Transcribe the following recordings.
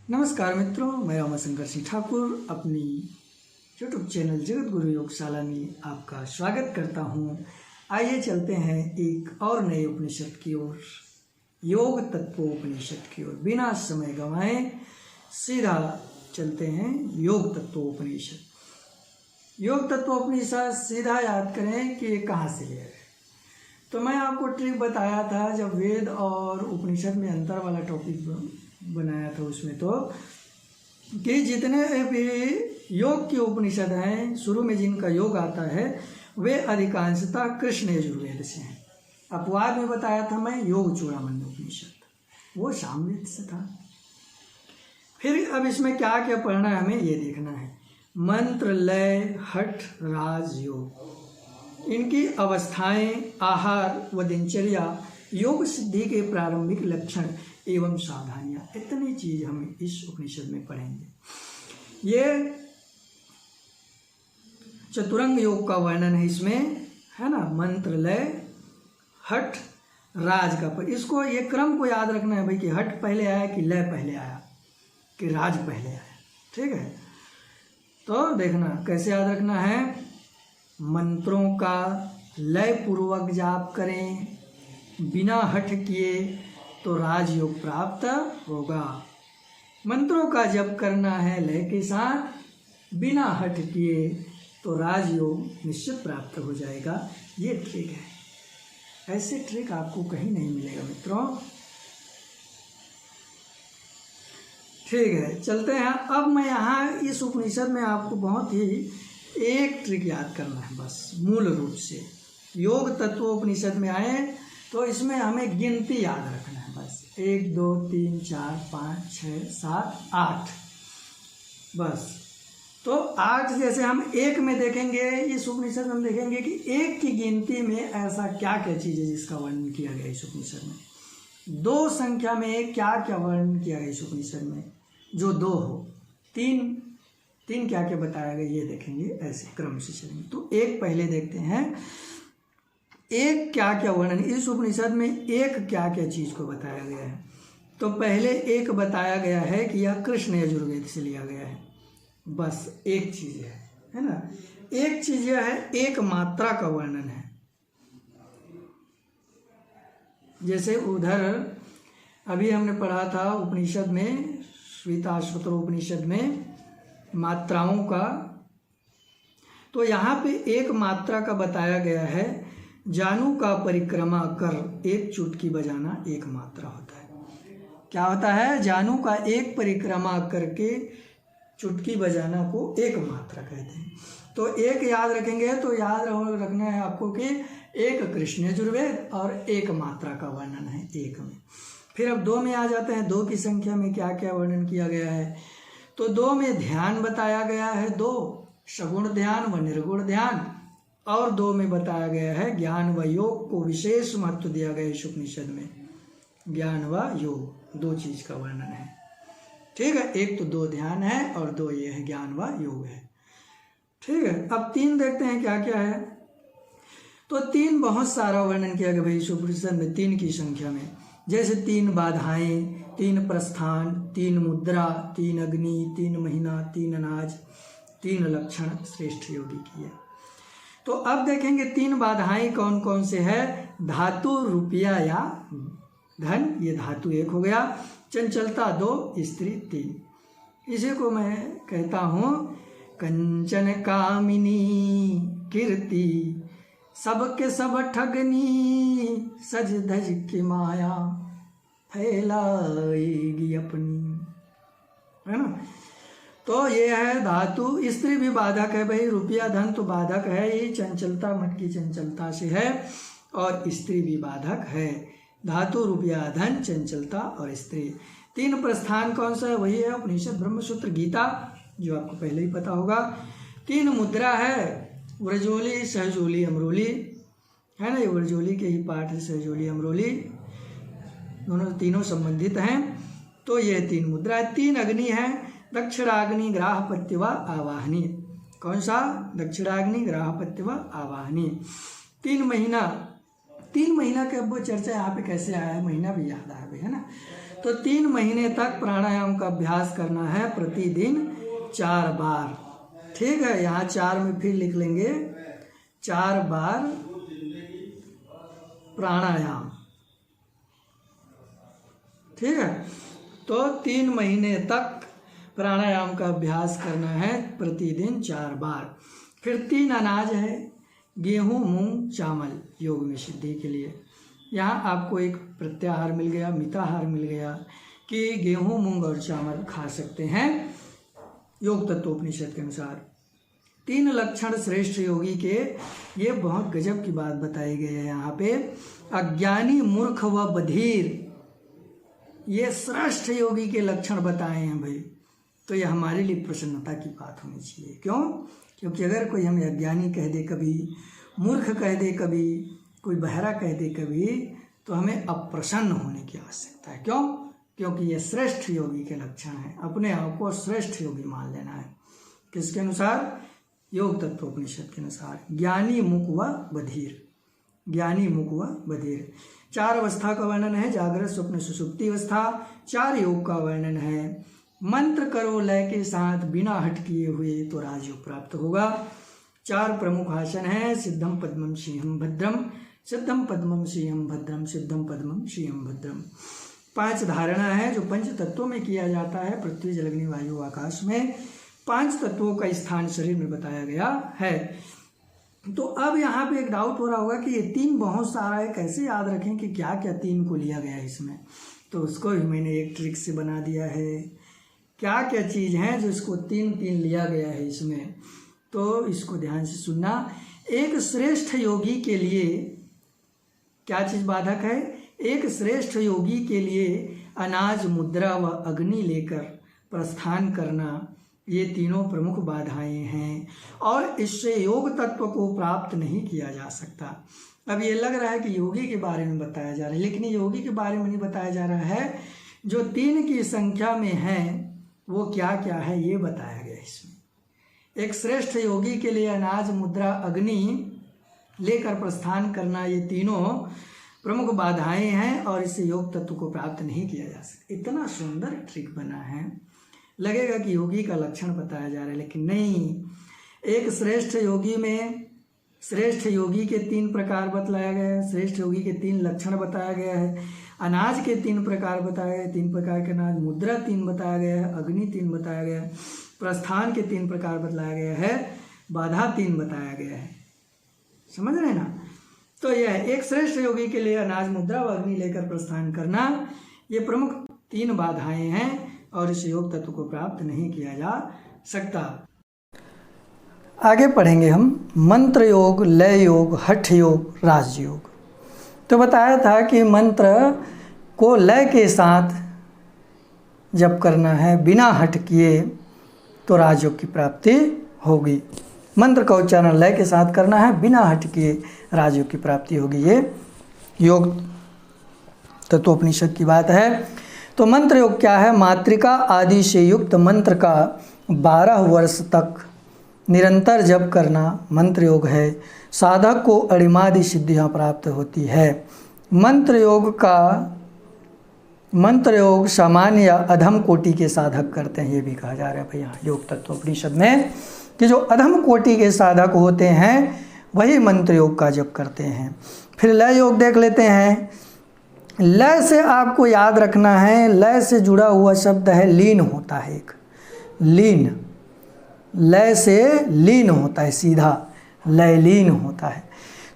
नमस्कार मित्रों, मैं रमाशंकर सिंह ठाकुर अपनी यूट्यूब चैनल जगत गुरु योगशाला में आपका स्वागत करता हूँ। आइए चलते हैं एक और नए उपनिषद की ओर, योग तत्वोपनिषद की ओर। बिना समय गंवाए सीधा चलते हैं योग तत्वोपनिषद। योग तत्वोपनिषद सीधा याद करें कि ये कहाँ से लिया है। तो मैं आपको ट्रिक बताया था जब वेद और उपनिषद में अंतर वाला टॉपिक बनाया था उसमें, तो कि जितने भी योग के उपनिषद हैं शुरू में जिनका योग आता है वे अधिकांशतः कृष्ण यजुर्वेद से हैं। अपवाद में बताया था मैं योग चूड़ामणि उपनिषद, वो सामवेद से था। फिर अब इसमें क्या क्या पढ़ना है हमें ये देखना है। मंत्र, लय, हठ, राज, योग, इनकी अवस्थाएं, आहार व दिनचर्या, योग सिद्धि के प्रारंभिक लक्षण एवं सावधानियां, इतनी चीज हम इस उपनिषद में पढ़ेंगे। ये चतुरंग योग का वर्णन है इसमें, है ना। मंत्र, लय, हठ, राज का पर इसको ये क्रम को याद रखना है भाई कि हठ पहले आया कि लय पहले आया कि राज पहले आया। ठीक है, तो देखना कैसे याद रखना है। मंत्रों का लय पूर्वक जाप करें, बिना हठ किए तो राजयोग प्राप्त होगा। मंत्रों का जप करना है लय के साथ, बिना हठ किए तो राजयोग निश्चित प्राप्त हो जाएगा। ये ट्रिक है, ऐसे ट्रिक आपको कहीं नहीं मिलेगा मित्रों। ठीक है, चलते हैं। अब मैं यहाँ इस उपनिषद में आपको बहुत ही एक ट्रिक याद करना है बस, मूल रूप से। योग तत्वोपनिषद में आए तो इसमें हमें गिनती याद रखना है बस। 1 2 3 4 5 6 7 8, बस। तो 8 जैसे हम एक में देखेंगे, इस उपनिषद में हम देखेंगे कि एक की गिनती में ऐसा क्या क्या चीज़ है जिसका वर्णन किया गया इस उपनिषद में। 2 संख्या में क्या क्या वर्णन किया गया इस उपनिषद में जो 2 हो। 3 क्या क्या बताया गया ये देखेंगे, ऐसे क्रम से चलेंगे। तो एक पहले देखते हैं, एक क्या क्या वर्णन इस उपनिषद में, एक क्या क्या चीज को बताया गया है। तो पहले एक बताया गया है कि यह कृष्ण यजुर्वेद से लिया गया है, बस एक चीज है ना। एक चीज यह है, एक मात्रा का वर्णन है। जैसे उधर अभी हमने पढ़ा था उपनिषद में, श्वेताश्वतर उपनिषद में मात्राओं का, तो यहाँ पे एक मात्रा का बताया गया है। जानू का परिक्रमा कर एक चुटकी बजाना एक मात्रा होता है। क्या होता है? जानू का एक परिक्रमा करके चुटकी बजाना को एक मात्रा कहते हैं। तो एक याद रखेंगे तो याद रखना है आपको कि एक कृष्ण यजुर्वेद और एक मात्रा का वर्णन है एक में। फिर अब 2 में आ जाते हैं। 2 की संख्या में क्या क्या वर्णन किया गया है। तो 2 में ध्यान बताया गया है, 2 सगुण ध्यान व निर्गुण ध्यान, और 2 में बताया गया है ज्ञान व योग को विशेष महत्व दिया गया इस उपनिषद में। ज्ञान व योग 2 चीज का वर्णन है। ठीक है, एक तो 2 ध्यान है और 2 ये है ज्ञान व योग है। ठीक है, अब 3 देखते हैं क्या क्या है। तो 3 बहुत सारा वर्णन किया गया भाई इस उपनिषद में, 3 की संख्या में। जैसे 3 बाधाएं, 3 प्रस्थान, 3 मुद्रा, 3 अग्नि, 3 महीना, 3 अनाज, 3 लक्षण श्रेष्ठ योगी की है। तो अब देखेंगे 3 बाधाएं कौन कौन से है। धातु, रुपया या धन, ये धातु 1 हो गया। चंचलता 2, स्त्री 3। इसी को मैं कहता हूँ कंचन कामिनी कीर्ति, सबके सब ठगनी, सज धज की माया फैलाएगी अपनी, है ना। तो ये है धातु। स्त्री भी बाधक है भाई, रुपया धन तो बाधक है ही, चंचलता मठ की चंचलता से है, और स्त्री भी बाधक है। धातु, रुपया, धन, चंचलता और स्त्री। 3 प्रस्थान कौन सा है? वही है उपनिषद ब्रह्मसूत्र गीता, जो आपको पहले ही पता होगा। 3 मुद्रा है, व्रजोली, सहजोली, अमरोली, है ना। ये व्रजोली के ही पाठ है, सहजोली, अमरोली, तीनों संबंधित हैं। तो ये 3 मुद्रा है। 3 अग्नि है, दक्षिणाग्नि, ग्राहपत्य व आवाहनी। कौन सा? दक्षिणाग्नि, ग्राहपत्य व आवाहनी। 3 महीना, 3 महीना का वो चर्चा यहाँ पे कैसे आया है, महीना भी याद आया है ना। तो 3 महीने तक प्राणायाम का अभ्यास करना है प्रतिदिन 4 बार। ठीक है, यहाँ 4 में फिर लिख लेंगे 4 बार प्राणायाम। ठीक है, तो 3 महीने तक प्राणायाम का अभ्यास करना है प्रतिदिन 4 बार। फिर 3 अनाज है, गेहूँ, मूंग, चावल, योग में सिद्धि के लिए। यहाँ आपको एक प्रत्याहार मिल गया, मिताहार मिल गया कि गेहूँ, मूंग और चावल खा सकते हैं योग तत्वोपनिषद के अनुसार। 3 लक्षण श्रेष्ठ योगी के, ये बहुत गजब की बात बताई गई है यहाँ पे। अज्ञानी, मूर्ख व बधिर, ये श्रेष्ठ योगी के लक्षण बताए हैं भाई। तो ये हमारे लिए प्रसन्नता की बात होनी चाहिए। क्यों? क्योंकि अगर कोई हमें अज्ञानी कह दे कभी, मूर्ख कह दे कभी, कोई बहरा कह दे कभी, तो हमें अप्रसन्न होने की आवश्यकता है। क्यों? क्योंकि ये श्रेष्ठ योगी के लक्षण हैं। अपने आप को श्रेष्ठ योगी मान लेना है। किसके अनुसार? योग तत्वोपनिषद के अनुसार। ज्ञानी, मुक व बधिर, ज्ञानी, मुक व बधिर। 4 अवस्था का वर्णन है, जागृत, स्वप्न, सुषुप्ति अवस्था। 4 योग का वर्णन है। मंत्र करो लय के साथ, बिना हट किए हुए तो राजयोग प्राप्त होगा। 4 प्रमुख आसन हैं, सिद्धम पद्मम सिंहम भद्रम, सिद्धम पद्मम सिंहम भद्रम, सिद्धम पद्मम सिंहम भद्रम। 5 धारणा है जो 5 तत्वों में किया जाता है, पृथ्वी, जल, अग्नि, वायु, आकाश में। 5 तत्वों का स्थान शरीर में बताया गया है। तो अब यहाँ पे एक डाउट हो रहा होगा कि ये 3 बहुत सारा है, कैसे याद रखें कि क्या क्या 3 को लिया गया है इसमें। तो उसको भी मैंने एक ट्रिक से बना दिया है। क्या क्या चीज़ हैं जो इसको 3 लिया गया है इसमें, तो इसको ध्यान से सुनना। एक श्रेष्ठ योगी के लिए क्या चीज़ बाधक है? एक श्रेष्ठ योगी के लिए अनाज, मुद्रा व अग्नि लेकर प्रस्थान करना, ये तीनों प्रमुख बाधाएं हैं और इससे योग तत्व को प्राप्त नहीं किया जा सकता। अब ये लग रहा है कि योगी के बारे में बताया जा रहा है, लेकिन योगी के बारे में नहीं बताया जा रहा है। जो 3 की संख्या में है वो क्या क्या है ये बताया गया इसमें। एक श्रेष्ठ योगी के लिए अनाज, मुद्रा, अग्नि लेकर प्रस्थान करना, ये तीनों प्रमुख बाधाएं हैं और इससे योग तत्व को प्राप्त नहीं किया जा सकता। इतना सुंदर ट्रिक बना है, लगेगा कि योगी का लक्षण बताया जा रहा है, लेकिन नहीं। एक श्रेष्ठ योगी में श्रेष्ठ योगी के 3 प्रकार बतलाया गया है, श्रेष्ठ योगी के 3 लक्षण बताया गया है। अनाज के 3 प्रकार बताए गए, 3 प्रकार के अनाज, मुद्रा 3 बताया गया है, अग्नि 3 बताया गया है, प्रस्थान के 3 प्रकार बतलाया गया है, बाधा 3 बताया गया है। समझ रहे हैं ना? तो यह एक श्रेष्ठ योगी के लिए अनाज, मुद्रा व अग्नि लेकर प्रस्थान करना, ये प्रमुख 3 बाधाएं हैं और इस योग तत्व को प्राप्त नहीं किया जा सकता। आगे पढ़ेंगे हम मंत्र योग, लय योग, हठ योग, राजयोग। तो बताया था कि मंत्र को लय के साथ जब करना है, बिना हट किए, तो राजयोग की प्राप्ति होगी। मंत्र का उच्चारण लय के साथ करना है, बिना हट किए राजयोग की प्राप्ति होगी। ये योग तत्वोपनिषद की बात है। तो मंत्र योग क्या है? मातृका आदि से युक्त मंत्र का 12 वर्ष तक निरंतर जप करना मंत्र योग है। साधक को अणिमादि सिद्धियाँ प्राप्त होती है। मंत्र योग सामान्य या अधम कोटि के साधक करते हैं, ये भी कहा जा रहा है भाई यहाँ योग तत्वोपनिषद में, कि जो अधम कोटि के साधक होते हैं वही मंत्र योग का जप करते हैं। फिर लय योग देख लेते हैं। लय से आपको याद रखना है, लय से जुड़ा हुआ शब्द है लीन होता है। एक लीन, लय से लीन होता है, सीधा लय लीन होता है।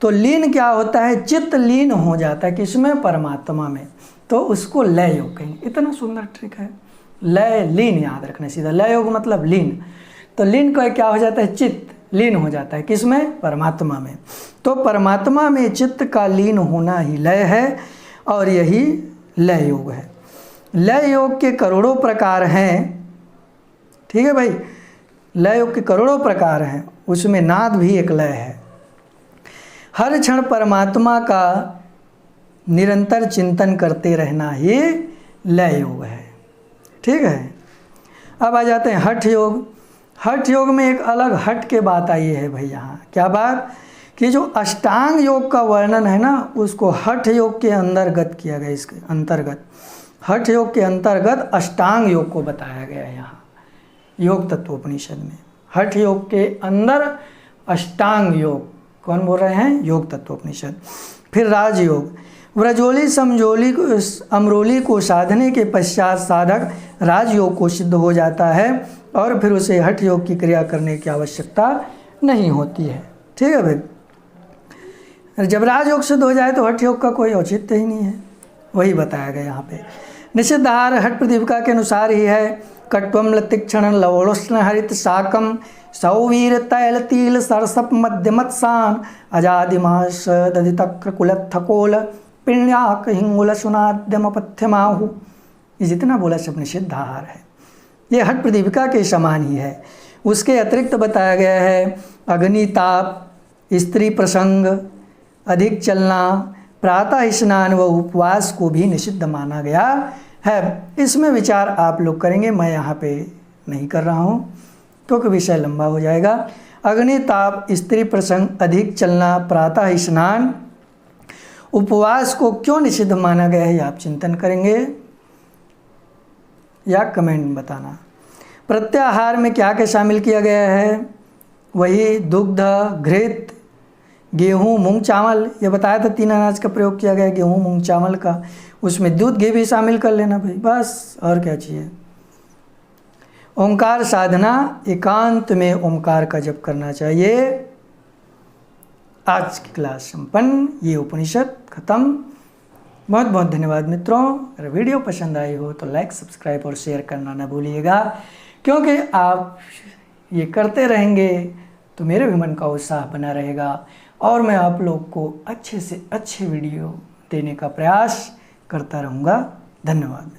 तो लीन क्या होता है? चित्त लीन हो जाता है किसमें? परमात्मा में, तो उसको लय योग कहेंगे। इतना सुंदर ट्रिक है। लय लीन याद रखना सीधा। लय योग मतलब लीन। तो लीन का क्या हो जाता है? चित्त लीन हो जाता है किसमें? परमात्मा में। तो परमात्मा में चित्त का लीन होना ही लय है और यही लय योग है। लय योग के करोड़ों प्रकार हैं, ठीक है भाई। लय योग के करोड़ों प्रकार हैं, उसमें नाद भी एक लय है। हर क्षण परमात्मा का निरंतर चिंतन करते रहना ही लय योग है, ठीक है। अब आ जाते हैं हठ योग। हठ योग में एक अलग हट के बात आई है भाई। यहाँ क्या बात? कि जो अष्टांग योग का वर्णन है ना, उसको हठ योग के अंतर्गत किया गया। इसके अंतर्गत हठ योग के अंतर्गत अष्टांग योग को बताया गया है यहाँ योग तत्वोपनिषद में। हठ योग के अंदर अष्टांग योग कौन बोल रहे हैं? योग तत्वोपनिषद। फिर राजयोग, व्रजोली समझोली अमरोली को साधने के पश्चात साधक राजयोग को सिद्ध हो जाता है और फिर उसे हठ योग की क्रिया करने की आवश्यकता नहीं होती है। ठीक है भाई, जब राजयोग सिद्ध हो जाए तो हठ योग का कोई औचित्य ही नहीं है, वही बताया गया यहाँ पे। निषिद्ध आहार हठ प्रदीपिका के अनुसार ही है। कट्वम लतिक्षण लवणोष्ण हरित शाकम सौवीर तैल तिल सरसप मध्यमत्सान अजादिमास दधितक्र कुलत्थकोल पिण्याक हिंगुल सुनाद्यम पथ्यमाहु, ये जितना बोला सब निषिद्ध आहार है, ये हठ प्रदीपिका के समान ही है। उसके अतिरिक्त बताया गया है अग्निताप, स्त्री प्रसंग, अधिक चलना, प्रातः स्नान व उपवास को भी निषिद्ध माना गया है। इसमें विचार आप लोग करेंगे, मैं यहाँ पे नहीं कर रहा हूँ क्योंकि विषय लंबा हो जाएगा। अग्निताप, स्त्री प्रसंग, अधिक चलना, प्रातः स्नान, उपवास को क्यों निषिद्ध माना गया है आप चिंतन करेंगे या कमेंट में बताना। प्रत्याहार में क्या क्या शामिल किया गया है? वही दुग्ध, घृत, गेहूँ, मूंग, चावल, ये बताया था 3 अनाज का प्रयोग किया गया, गेहूँ, मूंग, चावल का। उसमें दूध घी भी शामिल कर लेना भाई, बस और क्या चाहिए। ओंकार साधना, एकांत में ओंकार का जप करना चाहिए। आज की क्लास संपन्न, ये उपनिषद खत्म। बहुत बहुत धन्यवाद मित्रों। अगर वीडियो पसंद आई हो तो लाइक, सब्सक्राइब और शेयर करना ना भूलिएगा, क्योंकि आप ये करते रहेंगे तो मेरे भी मन का उत्साह बना रहेगा और मैं आप लोग को अच्छे से अच्छे वीडियो देने का प्रयास करता रहूँगा। धन्यवाद।